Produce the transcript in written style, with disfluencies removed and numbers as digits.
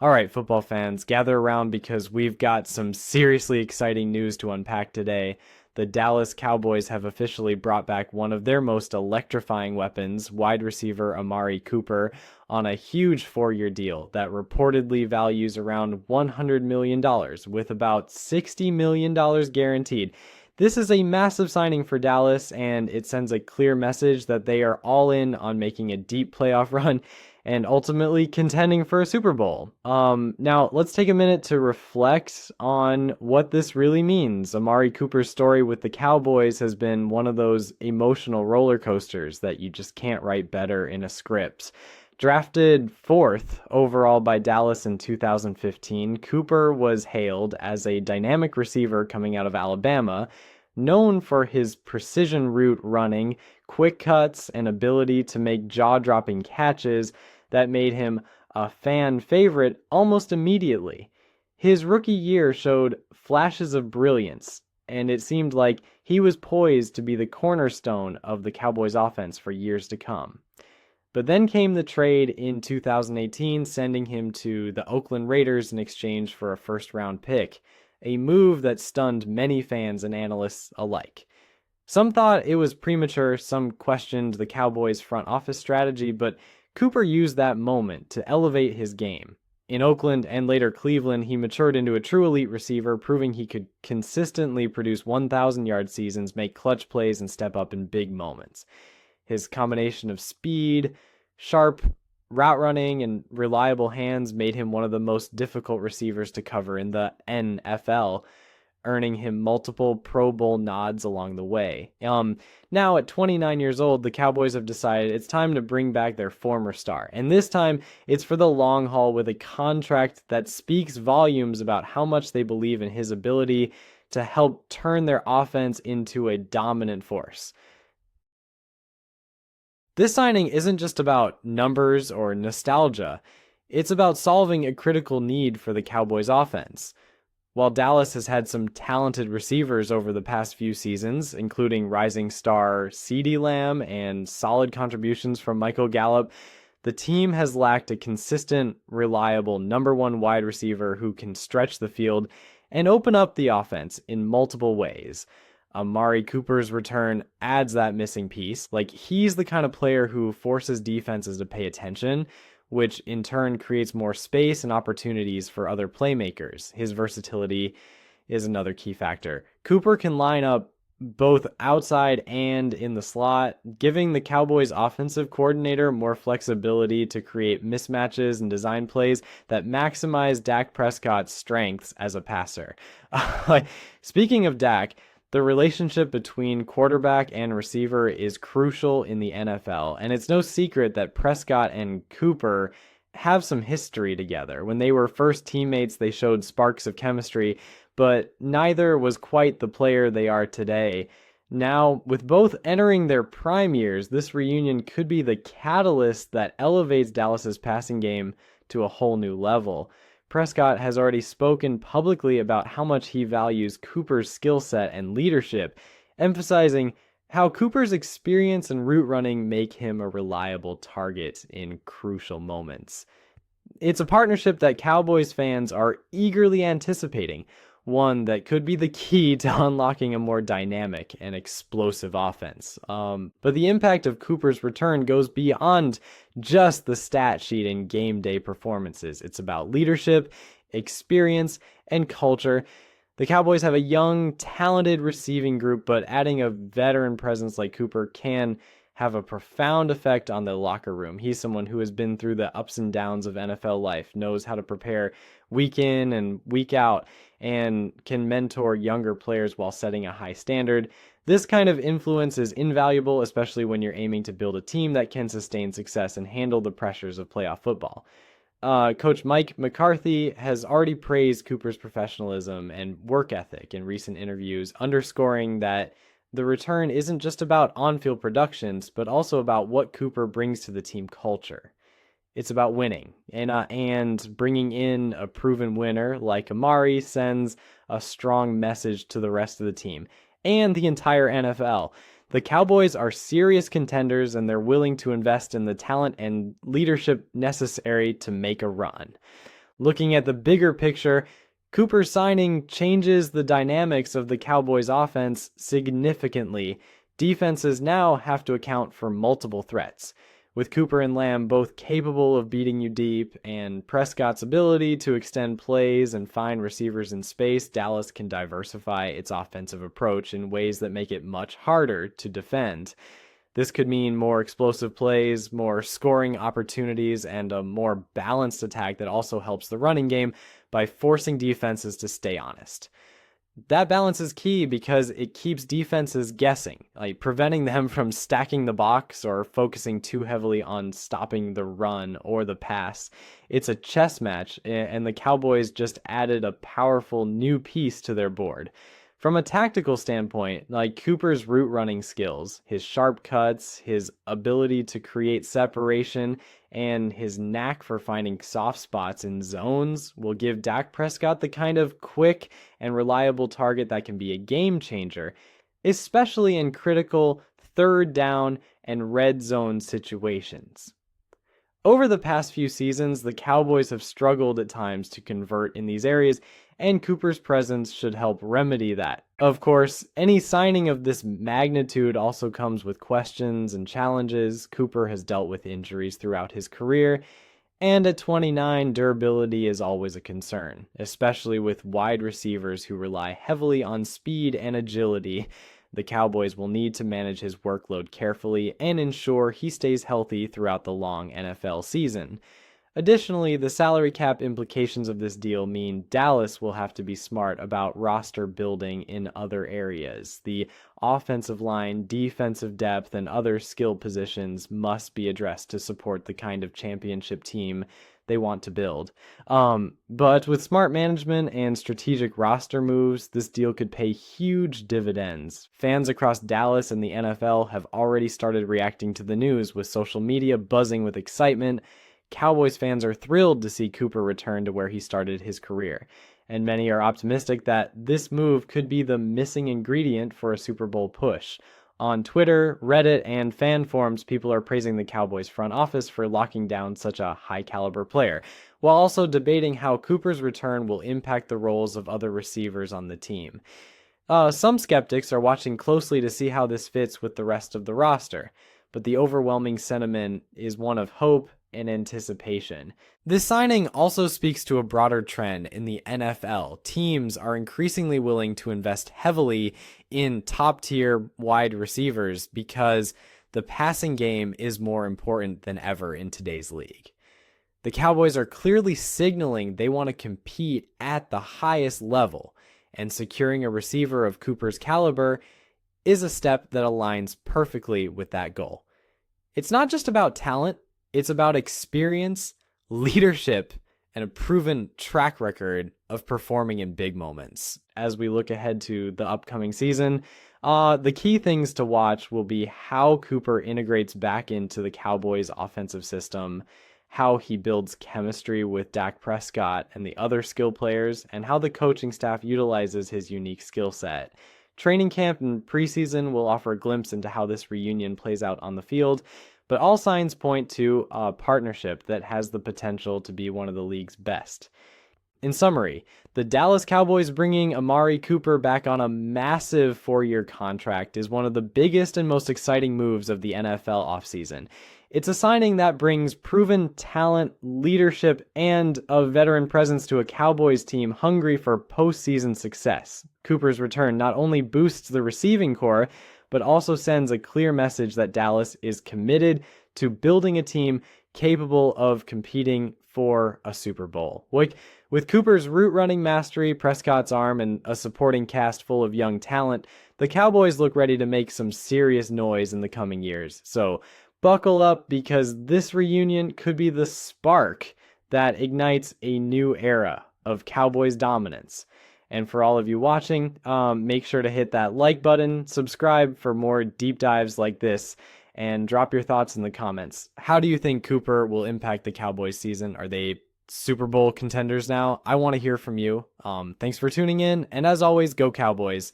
All right, football fans, gather around because we've got some seriously exciting news to unpack today. The Dallas Cowboys have officially brought back one of their most electrifying weapons, wide receiver Amari Cooper, on a huge 4-year deal that reportedly values around $100 million, with about $60 million guaranteed. This is a massive signing for Dallas, and it sends a clear message that they are all in on making a deep playoff run and ultimately contending for a Super Bowl. Now, let's take a minute to reflect on what this really means. Amari Cooper's story with the Cowboys has been one of those emotional roller coasters that you just can't write better in a script. Drafted 4th overall by Dallas in 2015, Cooper was hailed as a dynamic receiver coming out of Alabama, known for his precision route running, quick cuts, and ability to make jaw-dropping catches that made him a fan favorite almost immediately. His rookie year showed flashes of brilliance, and it seemed like he was poised to be the cornerstone of the Cowboys' offense for years to come. But then came the trade in 2018, sending him to the Oakland Raiders in exchange for a first-round pick, a move that stunned many fans and analysts alike. Some thought it was premature, some questioned the Cowboys' front office strategy, but Cooper used that moment to elevate his game. In Oakland and later Cleveland, he matured into a true elite receiver, proving he could consistently produce 1,000-yard seasons, make clutch plays, and step up in big moments. His combination of speed, sharp route running, and reliable hands made him one of the most difficult receivers to cover in the NFL, earning him multiple Pro Bowl nods along the way. Now, at 29 years old, the Cowboys have decided it's time to bring back their former star. And this time, it's for the long haul with a contract that speaks volumes about how much they believe in his ability to help turn their offense into a dominant force. This signing isn't just about numbers or nostalgia. It's about solving a critical need for the Cowboys' offense. While Dallas has had some talented receivers over the past few seasons, including rising star CeeDee Lamb and solid contributions from Michael Gallup, the team has lacked a consistent, reliable number one wide receiver who can stretch the field and open up the offense in multiple ways. Amari Cooper's return adds that missing piece. He's the kind of player who forces defenses to pay attention, which in turn creates more space and opportunities for other playmakers. His versatility is another key factor. Cooper can line up both outside and in the slot, giving the Cowboys offensive coordinator more flexibility to create mismatches and design plays that maximize Dak Prescott's strengths as a passer. Speaking of Dak, the relationship between quarterback and receiver is crucial in the NFL, and it's no secret that Prescott and Cooper have some history together. When they were first teammates, they showed sparks of chemistry, but neither was quite the player they are today. Now, with both entering their prime years, this reunion could be the catalyst that elevates Dallas's passing game to a whole new level. Prescott has already spoken publicly about how much he values Cooper's skill set and leadership, emphasizing how Cooper's experience and route running make him a reliable target in crucial moments. It's a partnership that Cowboys fans are eagerly anticipating, one that could be the key to unlocking a more dynamic and explosive offense. But the impact of Cooper's return goes beyond just the stat sheet and game day performances. It's about leadership, experience, and culture. The Cowboys have a young, talented receiving group, but adding a veteran presence like Cooper can have a profound effect on the locker room. He's someone who has been through the ups and downs of NFL life, knows how to prepare week in and week out, and can mentor younger players while setting a high standard. This kind of influence is invaluable, especially when you're aiming to build a team that can sustain success and handle the pressures of playoff football. Coach Mike McCarthy has already praised Cooper's professionalism and work ethic in recent interviews, underscoring that the return isn't just about on-field productions, but also about what Cooper brings to the team culture. It's about winning, and bringing in a proven winner like Amari sends a strong message to the rest of the team and the entire NFL. The Cowboys are serious contenders, and they're willing to invest in the talent and leadership necessary to make a run. Looking at the bigger picture, Cooper's signing changes the dynamics of the Cowboys' offense significantly. Defenses now have to account for multiple threats. With Cooper and Lamb both capable of beating you deep, and Prescott's ability to extend plays and find receivers in space, Dallas can diversify its offensive approach in ways that make it much harder to defend. This could mean more explosive plays, more scoring opportunities, and a more balanced attack that also helps the running game by forcing defenses to stay honest. That balance is key because it keeps defenses guessing, like preventing them from stacking the box or focusing too heavily on stopping the run or the pass. It's a chess match, and the Cowboys just added a powerful new piece to their board. From a tactical standpoint, like Cooper's route running skills, his sharp cuts, his ability to create separation, and his knack for finding soft spots in zones will give Dak Prescott the kind of quick and reliable target that can be a game changer, especially in critical third down and red zone situations. Over the past few seasons, the Cowboys have struggled at times to convert in these areas, and Cooper's presence should help remedy that. Of course, any signing of this magnitude also comes with questions and challenges. Cooper has dealt with injuries throughout his career, and at 29, durability is always a concern, especially with wide receivers who rely heavily on speed and agility. The Cowboys will need to manage his workload carefully and ensure he stays healthy throughout the long NFL season. Additionally, the salary cap implications of this deal mean Dallas will have to be smart about roster building in other areas. The offensive line, defensive depth, and other skill positions must be addressed to support the kind of championship team they want to build. But with smart management and strategic roster moves, this deal could pay huge dividends. Fans across Dallas and the NFL have already started reacting to the news, with social media buzzing with excitement. Cowboys fans are thrilled to see Cooper return to where he started his career, and many are optimistic that this move could be the missing ingredient for a Super Bowl push. On Twitter, Reddit, and fan forums, people are praising the Cowboys front office for locking down such a high-caliber player, while also debating how Cooper's return will impact the roles of other receivers on the team. Some skeptics are watching closely to see how this fits with the rest of the roster, but the overwhelming sentiment is one of hope and anticipation. This signing also speaks to a broader trend in the NFL. Teams are increasingly willing to invest heavily in top-tier wide receivers because the passing game is more important than ever in today's league. The Cowboys are clearly signaling they want to compete at the highest level, and securing a receiver of Cooper's caliber is a step that aligns perfectly with that goal. It's not just about talent, it's about experience, leadership, and a proven track record of performing in big moments. As we look ahead to the upcoming season, the key things to watch will be how Cooper integrates back into the Cowboys' offensive system, how he builds chemistry with Dak Prescott and the other skill players, and how the coaching staff utilizes his unique skill set. Training camp and preseason will offer a glimpse into how this reunion plays out on the field, but all signs point to a partnership that has the potential to be one of the league's best. In summary, the Dallas Cowboys bringing Amari Cooper back on a massive 4-year contract is one of the biggest and most exciting moves of the NFL offseason. It's a signing that brings proven talent, leadership, and a veteran presence to a Cowboys team hungry for postseason success. Cooper's return not only boosts the receiving core, but also sends a clear message that Dallas is committed to building a team capable of competing for a Super Bowl. With Cooper's route running mastery, Prescott's arm, and a supporting cast full of young talent, the Cowboys look ready to make some serious noise in the coming years. So buckle up, because this reunion could be the spark that ignites a new era of Cowboys dominance. And for all of you watching, make sure to hit that like button, subscribe for more deep dives like this, and drop your thoughts in the comments. How do you think Cooper will impact the Cowboys season? Are they Super Bowl contenders now? I want to hear from you. Thanks for tuning in, and as always, go Cowboys.